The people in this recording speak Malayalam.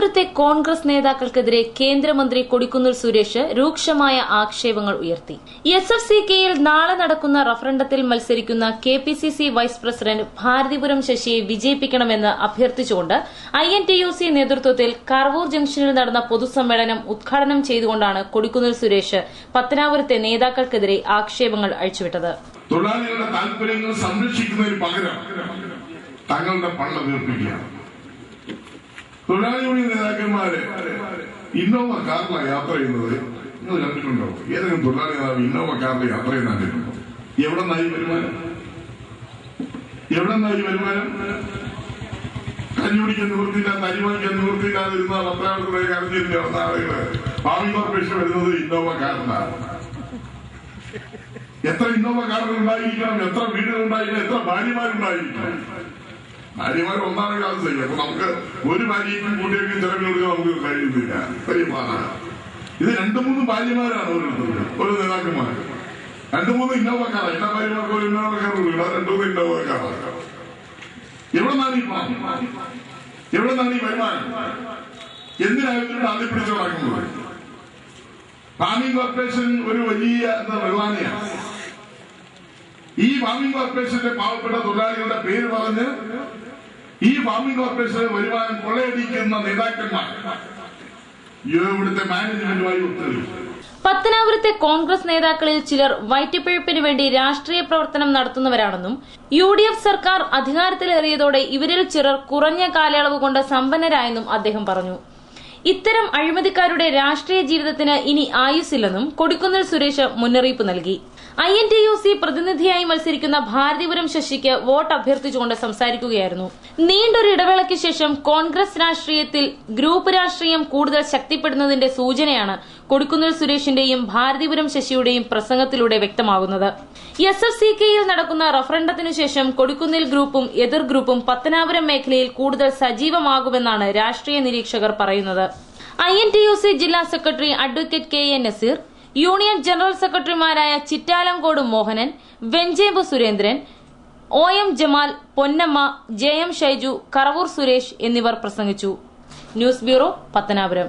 പത്തനാപുരത്തെ കോൺഗ്രസ് നേതാക്കൾക്കെതിരെ കേന്ദ്രമന്ത്രി കൊടിക്കുന്നിൽ സുരേഷ് രൂക്ഷമായ ആക്ഷേപങ്ങൾ ഉയർത്തി. SFCKയിൽ നാളെ നടക്കുന്ന റഫറണ്ടത്തിൽ മത്സരിക്കുന്ന KPCC വൈസ് പ്രസിഡന്റ് ഭാരതിപുരം ശശിയെ വിജയിപ്പിക്കണമെന്ന് അഭ്യർത്ഥിച്ചുകൊണ്ട് INTUC നേതൃത്വത്തിൽ കറവൂർ ജംഗ്ഷനിൽ നടന്ന പൊതുസമ്മേളനം ഉദ്ഘാടനം ചെയ്തുകൊണ്ടാണ് കൊടിക്കുന്നിൽ സുരേഷ് പത്തനാപുരത്തെ നേതാക്കൾക്കെതിരെ ആക്ഷേപങ്ങൾ അഴിച്ചുവിട്ടത്. തൊഴിലാളികളുടെ താൽപര്യങ്ങൾ സംരക്ഷിക്കുന്നതിന് പകരം തങ്ങളുടെ പള്ള തീർപ്പിക്കുകയാണ്. തൊഴിലാളി യൂണിയൻ നേതാക്കന്മാര് ഇന്നോവ കാറിലാണ് യാത്ര ചെയ്യുന്നത്. നിങ്ങൾ കണ്ടിട്ടുണ്ടോ? ഏതെങ്കിലും തൊഴിലാളി നേതാവ് ഇന്നോവ കാറിൽ യാത്ര ചെയ്യുന്ന കണ്ടിട്ടുണ്ടോ? എവിടെ നിന്നായി വരുമാനം? കഞ്ഞി കുടിക്കാൻ നിവൃത്തിയില്ലാത്ത, അരി വാങ്ങിക്കാൻ നിവൃത്തിയില്ലാതിരുന്ന പത്തനാപുരത്തെ കരഞ്ഞിരുന്ന നടന്ന ആളുകള് ഭാവി കോർപ്പറേഷൻ വരുന്നത് ഇന്നോവ കാറിലാണ്. എത്ര ഇന്നോവ കാറുകൾ ഉണ്ടായിരിക്കണം, എത്ര വീടുകൾ ഉണ്ടായിരിക്കണം, എത്ര ഭാര്യമാരുണ്ടായിരിക്കണം. ഭാര്യമാർ ഒന്നാണെങ്കിൽ അത് ചെയ്യും. അപ്പൊ നമുക്ക് ഒരു ഭാര്യയ്ക്കും കൂട്ടിയേക്കും ചിലവിൽ കൊടുക്കാൻ നമുക്ക് കഴിയുന്നില്ല. വലിയ പാടാണ് ഇത്. 2-3 ഭാര്യമാരാണ് ഒരു നേതാക്കന്മാർ. 2-3 ഇന്നോവ കാറാണ്. എല്ലാ ഭാര്യമാർക്കും ഒരു ഇന്നോവ കാർ കൊടുക്കണം. 2-3 ഇന്നോവ കാറാണ്. എവിടെ നിന്നാണ് ഈ പണം? എവിടെ നിന്നാണ് ഈ വരുമാനം? എന്തിനായിരുന്നു ആദ്യം പിടിച്ചു നടക്കുന്നത്? ഫാമിംഗ് കോർപ്പറേഷൻ ഒരു വലിയ വെള്ളാണിയാണ്. ഈ ഫാമിംഗ് കോർപ്പറേഷന്റെ പാവപ്പെട്ട തൊഴിലാളികളുടെ പേര് പറഞ്ഞ് ഈ ഫാമിംഗ് കോർപ്പറേഷന്റെ വരുമാനം കൊള്ളയടിക്കുന്ന നേതാക്കന്മാർ ഇവിടുത്തെ മാനേജ്മെന്റുമായി ഒത്തുകളിച്ചു. പത്തനാപുരത്തെ കോൺഗ്രസ് നേതാക്കളിൽ ചിലർ വയറ്റിപ്പിഴപ്പിന് വേണ്ടി രാഷ്ട്രീയ പ്രവർത്തനം നടത്തുന്നവരാണെന്നും UDF സർക്കാർ അധികാരത്തിലേറിയതോടെ ഇവരിൽ ചിലർ കുറഞ്ഞ കാലയളവ് കൊണ്ട് സമ്പന്നരായെന്നും അദ്ദേഹം പറഞ്ഞു. ഇത്തരം അഴിമതിക്കാരുടെ രാഷ്ട്രീയ ജീവിതത്തിന് ഇനി ആയുസ്സില്ലെന്നും കൊടിക്കുന്നിൽ സുരേഷ് മുന്നറിയിപ്പ് നൽകി. INTUC പ്രതിനിധിയായി മത്സരിക്കുന്ന ഭാരതിപുരം ശശിക്ക് വോട്ട് അഭ്യർത്ഥിച്ചുകൊണ്ട് സംസാരിക്കുകയായിരുന്നു. നീണ്ടൊരു ഇടവേളയ്ക്ക് ശേഷം കോൺഗ്രസ് രാഷ്ട്രീയത്തിൽ ഗ്രൂപ്പ് രാഷ്ട്രീയം കൂടുതൽ ശക്തിപ്പെടുന്നതിന്റെ സൂചനയാണ് കൊടിക്കുന്നിൽ സുരേഷിന്റെയും ഭാരതിപുരം ശശിയുടെയും പ്രസംഗത്തിലൂടെ വ്യക്തമാകുന്നത്. SFCKയിൽ നടക്കുന്ന റഫറണ്ടത്തിനു ശേഷം കൊടിക്കുന്നിൽ ഗ്രൂപ്പും എതിർ ഗ്രൂപ്പും പത്തനാപുരം മേഖലയിൽ കൂടുതൽ സജീവമാകുമെന്നാണ് രാഷ്ട്രീയ നിരീക്ഷകർ പറയുന്നത്. INTUC ജില്ലാ secretary advocate KA Naseer, union general സെക്രട്ടറിമാരായ ചിറ്റാലങ്കോട് മോഹനൻ, വെഞ്ചേമ്പ് സുരേന്ദ്രൻ, OM ജമാൽ, പൊന്നമ്മ, JM ഷൈജു, കറവൂർ സുരേഷ് എന്നിവർ പ്രസംഗിച്ചു. News bureau, Pathanapuram.